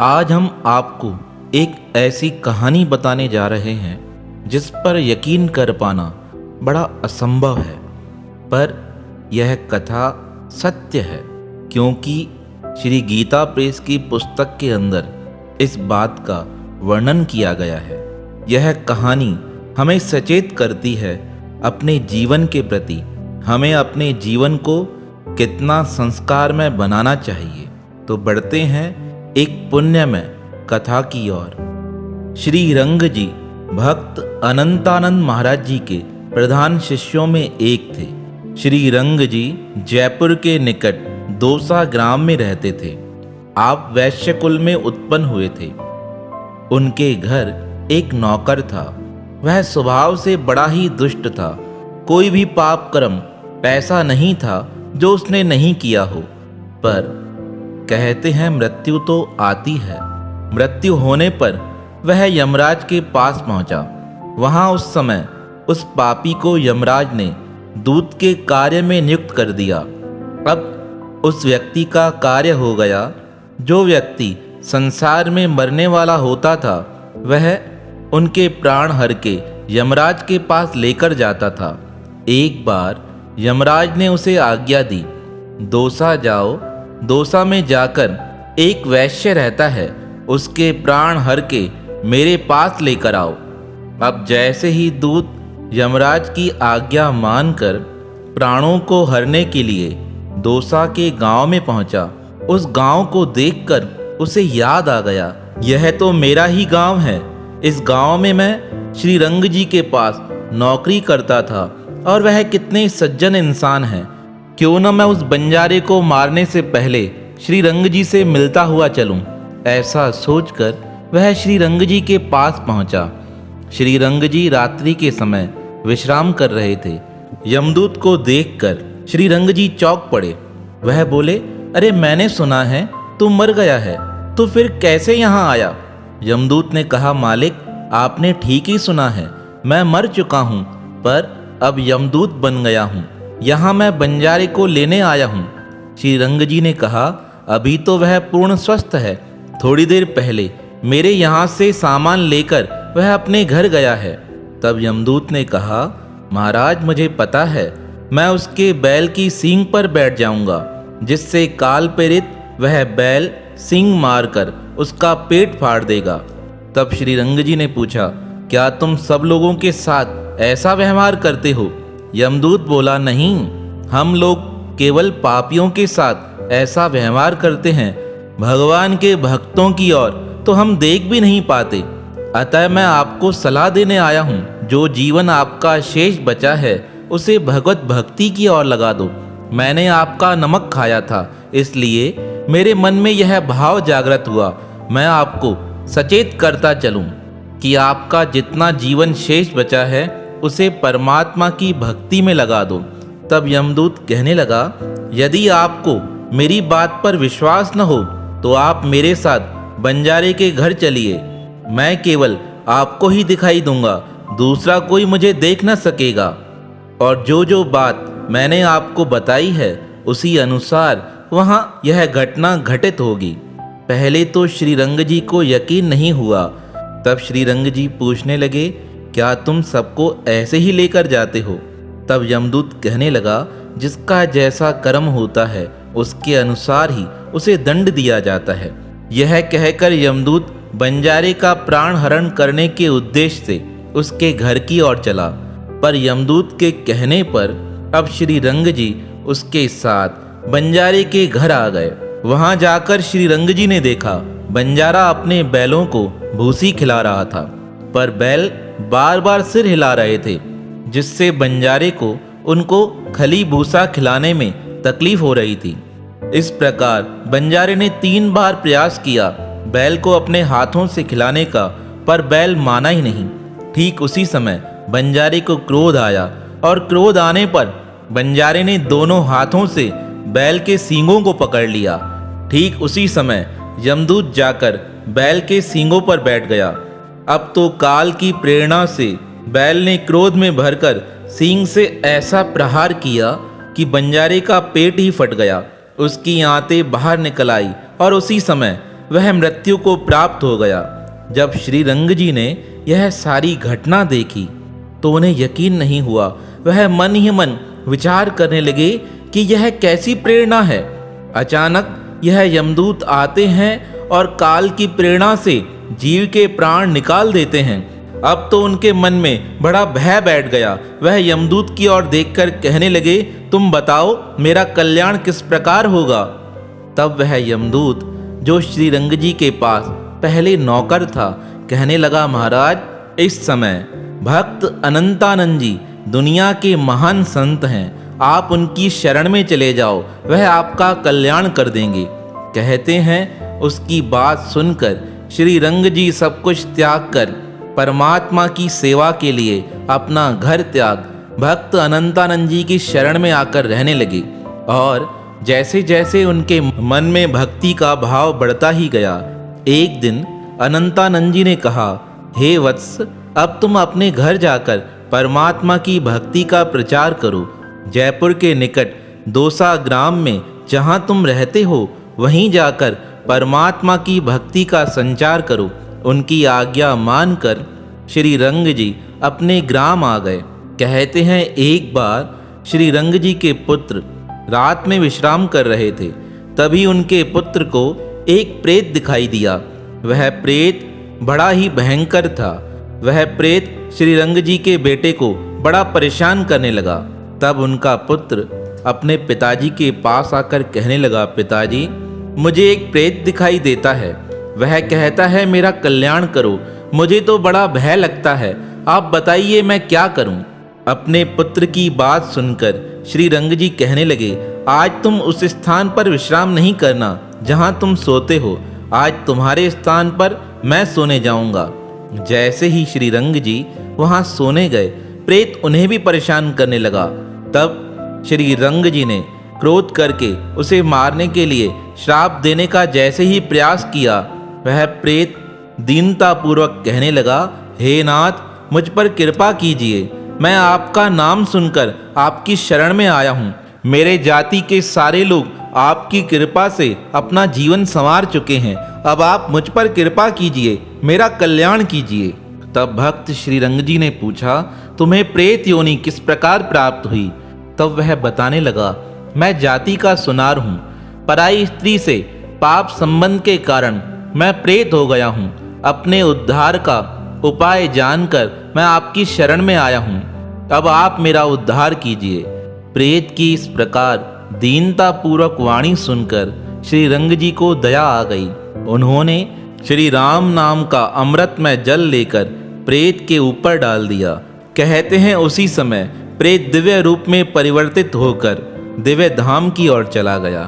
आज हम आपको एक ऐसी कहानी बताने जा रहे हैं जिस पर यकीन कर पाना बड़ा असंभव है, पर यह कथा सत्य है क्योंकि श्री गीता प्रेस की पुस्तक के अंदर इस बात का वर्णन किया गया है। यह कहानी हमें सचेत करती है अपने जीवन के प्रति, हमें अपने जीवन को कितना संस्कारमय बनाना चाहिए। तो बढ़ते हैं एक पुण्यमय कथा की ओर। श्री रंग जी भक्त अनंतानंद महाराज जी के प्रधान शिष्यों में एक थे। श्री रंग जी जयपुर के निकट दौसा ग्राम में रहते थे। आप वैश्य कुल में उत्पन्न हुए थे। उनके घर एक नौकर था। वह स्वभाव से बड़ा ही दुष्ट था। कोई भी पाप कर्म ऐसा नहीं था जो उसने नहीं किया हो, पर कहते हैं मृत्यु तो आती है। मृत्यु होने पर वह यमराज के पास पहुंचा। वहां उस समय उस पापी को यमराज ने दूत के कार्य में नियुक्त कर दिया। अब उस व्यक्ति का कार्य हो गया। जो व्यक्ति संसार में मरने वाला होता था वह उनके प्राण हर के यमराज के पास लेकर जाता था। एक बार यमराज ने उसे आज्ञा दी, दौसा जाओ, दौसा में जाकर एक वैश्य रहता है, उसके प्राण हर के मेरे पास लेकर आओ। अब जैसे ही दूत यमराज की आज्ञा मानकर प्राणों को हरने के लिए दौसा के गांव में पहुंचा, उस गांव को देखकर उसे याद आ गया, यह तो मेरा ही गांव है। इस गांव में मैं श्री रंग जी के पास नौकरी करता था और वह कितने सज्जन इंसान हैं। क्यों न मैं उस बंजारे को मारने से पहले श्री रंग जी से मिलता हुआ चलूं। ऐसा सोचकर वह श्री रंग जी के पास पहुंचा। श्री रंग जी रात्रि के समय विश्राम कर रहे थे। यमदूत को देखकर श्री रंग जी चौंक पड़े। वह बोले, अरे मैंने सुना है तू मर गया है, तो फिर कैसे यहाँ आया? यमदूत ने कहा, मालिक आपने ठीक ही सुना है, मैं मर चुका हूँ, पर अब यमदूत बन गया हूँ। यहाँ मैं बंजारे को लेने आया हूँ। श्री रंग जी ने कहा, अभी तो वह पूर्ण स्वस्थ है। थोड़ी देर पहले मेरे यहाँ से सामान लेकर वह अपने घर गया है। तब यमदूत ने कहा, महाराज मुझे पता है, मैं उसके बैल की सींग पर बैठ जाऊंगा, जिससे काल प्रेरित वह बैल सींग मारकर उसका पेट फाड़ देगा। तब श्री रंग जी ने पूछा, क्या तुम सब लोगों के साथ ऐसा व्यवहार करते हो? यमदूत बोला, नहीं, हम लोग केवल पापियों के साथ ऐसा व्यवहार करते हैं, भगवान के भक्तों की ओर तो हम देख भी नहीं पाते। अतः मैं आपको सलाह देने आया हूँ, जो जीवन आपका शेष बचा है उसे भगवत भक्ति की ओर लगा दो। मैंने आपका नमक खाया था, इसलिए मेरे मन में यह भाव जागृत हुआ। मैं आपको सचेत करता चलूँ कि आपका जितना जीवन शेष बचा है उसे परमात्मा की भक्ति में लगा दो। तब यमदूत कहने लगा, यदि आपको मेरी बात पर विश्वास न हो तो आप मेरे साथ बंजारे के घर चलिए। मैं केवल आपको ही दिखाई दूंगा, दूसरा कोई मुझे देख न सकेगा। और जो जो बात मैंने आपको बताई है उसी अनुसार वहाँ यह घटना घटित होगी। पहले तो श्री रंग जी को यकीन नहीं हुआ। तब श्री रंग जी पूछने लगे, क्या तुम सबको ऐसे ही लेकर जाते हो? तब यमदूत कहने लगा, जिसका जैसा कर्म होता है उसके अनुसार ही उसे दंड दिया जाता है। यह कहकर यमदूत बंजारे का प्राण हरण करने के उद्देश्य से उसके घर की ओर चला। पर यमदूत के कहने पर अब श्री रंग जी उसके साथ बंजारे के घर आ गए। वहां जाकर श्री रंग जी ने देखा, बंजारा अपने बैलों को भूसी खिला रहा था, पर बैल बार बार सिर हिला रहे थे, जिससे बंजारे को उनको खली भूसा खिलाने में तकलीफ हो रही थी। इस प्रकार बंजारे ने 3 बार प्रयास किया बैल को अपने हाथों से खिलाने का, पर बैल माना ही नहीं। ठीक उसी समय बंजारे को क्रोध आया और क्रोध आने पर बंजारे ने दोनों हाथों से बैल के सींगों को पकड़ लिया। ठीक उसी समय यमदूत जाकर बैल के सींगों पर बैठ गया। अब तो काल की प्रेरणा से बैल ने क्रोध में भरकर सींग से ऐसा प्रहार किया कि बंजारे का पेट ही फट गया। उसकी आंतें बाहर निकल आई और उसी समय वह मृत्यु को प्राप्त हो गया। जब श्री रंग जी ने यह सारी घटना देखी तो उन्हें यकीन नहीं हुआ। वह मन ही मन विचार करने लगे कि यह कैसी प्रेरणा है। अचानक यह यमदूत आते हैं और काल की प्रेरणा से जीव के प्राण निकाल देते हैं। अब तो उनके मन में बड़ा भय बैठ गया। वह यमदूत की ओर देखकर कहने लगे, तुम बताओ मेरा कल्याण किस प्रकार होगा। तब वह यमदूत जो श्री रंग जी के पास पहले नौकर था कहने लगा, महाराज इस समय भक्त अनंतानंद जी दुनिया के महान संत हैं, आप उनकी शरण में चले जाओ, वह आपका कल्याण कर देंगे। कहते हैं उसकी बात सुनकर श्री रंग जी सब कुछ त्याग कर परमात्मा की सेवा के लिए अपना घर त्याग भक्त अनंतानंद जी की शरण में आकर रहने लगे। और जैसे जैसे उनके मन में भक्ति का भाव बढ़ता ही गया, एक दिन अनंतानंद जी ने कहा, हे वत्स, अब तुम अपने घर जाकर परमात्मा की भक्ति का प्रचार करो। जयपुर के निकट दोसा ग्राम में जहाँ तुम रहते हो वहीं जाकर परमात्मा की भक्ति का संचार करो। उनकी आज्ञा मानकर श्री रंग जी अपने ग्राम आ गए। कहते हैं एक बार श्री रंग जी के पुत्र रात में विश्राम कर रहे थे, तभी उनके पुत्र को एक प्रेत दिखाई दिया। वह प्रेत बड़ा ही भयंकर था। वह प्रेत श्री रंग जी के बेटे को बड़ा परेशान करने लगा। तब उनका पुत्र अपने पिताजी के पास आकर कहने लगा, पिताजी मुझे एक प्रेत दिखाई देता है, वह कहता है मेरा कल्याण करो, मुझे तो बड़ा भय लगता है, आप बताइए मैं क्या करूं। अपने पुत्र की बात सुनकर श्री रंग जी कहने लगे, आज तुम उस स्थान पर विश्राम नहीं करना जहां तुम सोते हो, आज तुम्हारे स्थान पर मैं सोने जाऊंगा। जैसे ही श्री रंग जी वहां सोने गए, प्रेत उन्हें भी परेशान करने लगा। तब श्री रंग जी ने क्रोध करके उसे मारने के लिए श्राप देने का जैसे ही प्रयास किया, वह प्रेत दीनतापूर्वक कहने लगा, हे नाथ मुझ पर कृपा कीजिए, मैं आपका नाम सुनकर आपकी शरण में आया हूँ। मेरे जाति के सारे लोग आपकी कृपा से अपना जीवन संवार चुके हैं, अब आप मुझ पर कृपा कीजिए, मेरा कल्याण कीजिए। तब भक्त श्री रंग जी ने पूछा, तुम्हें प्रेत योनि किस प्रकार प्राप्त हुई। तब वह बताने लगा, मैं जाति का सुनार हूँ, पराई स्त्री से पाप संबंध के कारण मैं प्रेत हो गया हूँ। अपने उद्धार का उपाय जानकर मैं आपकी शरण में आया हूँ, अब आप मेरा उद्धार कीजिए। प्रेत की इस प्रकार दीनतापूर्वक वाणी सुनकर श्री रंग जी को दया आ गई। उन्होंने श्री राम नाम का अमृतमय जल लेकर प्रेत के ऊपर डाल दिया। कहते हैं उसी समय प्रेत दिव्य रूप में परिवर्तित होकर दिव्य धाम की ओर चला गया।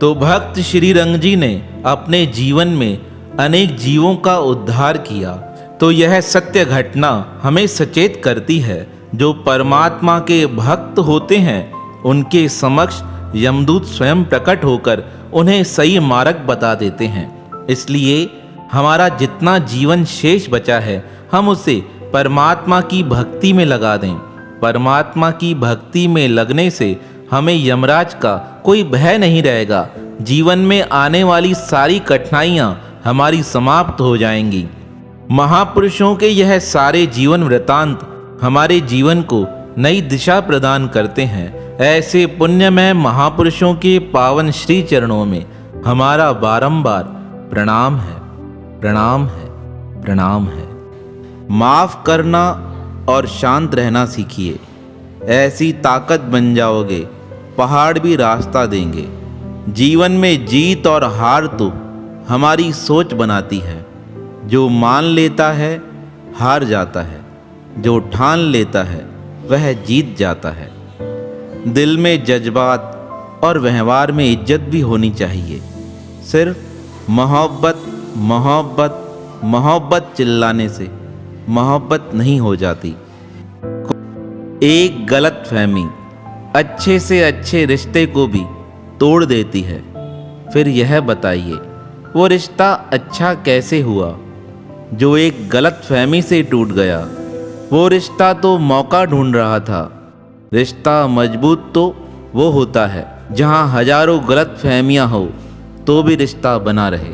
तो भक्त श्री रंग जी ने अपने जीवन में अनेक जीवों का उद्धार किया। तो यह सत्य घटना हमें सचेत करती है, जो परमात्मा के भक्त होते हैं उनके समक्ष यमदूत स्वयं प्रकट होकर उन्हें सही मार्ग बता देते हैं। इसलिए हमारा जितना जीवन शेष बचा है हम उसे परमात्मा की भक्ति में लगा दें। परमात्मा की भक्ति में लगने से हमें यमराज का कोई भय नहीं रहेगा। जीवन में आने वाली सारी कठिनाइयाँ हमारी समाप्त हो जाएंगी। महापुरुषों के यह सारे जीवन वृतांत हमारे जीवन को नई दिशा प्रदान करते हैं। ऐसे पुण्यमय महापुरुषों के पावन श्री चरणों में हमारा बारंबार प्रणाम है, प्रणाम है, प्रणाम है। माफ़ करना और शांत रहना सीखिए, ऐसी ताकत बन जाओगे पहाड़ भी रास्ता देंगे। जीवन में जीत और हार तो हमारी सोच बनाती है। जो मान लेता है हार जाता है, जो ठान लेता है वह जीत जाता है। दिल में जज्बात और व्यवहार में इज्जत भी होनी चाहिए। सिर्फ मोहब्बत मोहब्बत मोहब्बत चिल्लाने से मोहब्बत नहीं हो जाती। एक गलत फहमी अच्छे से अच्छे रिश्ते को भी तोड़ देती है। फिर यह बताइए वो रिश्ता अच्छा कैसे हुआ जो एक गलत फहमी से टूट गया। वो रिश्ता तो मौका ढूंढ रहा था। रिश्ता मजबूत तो वो होता है जहाँ हजारों गलत फहमियाँ हो तो भी रिश्ता बना रहे।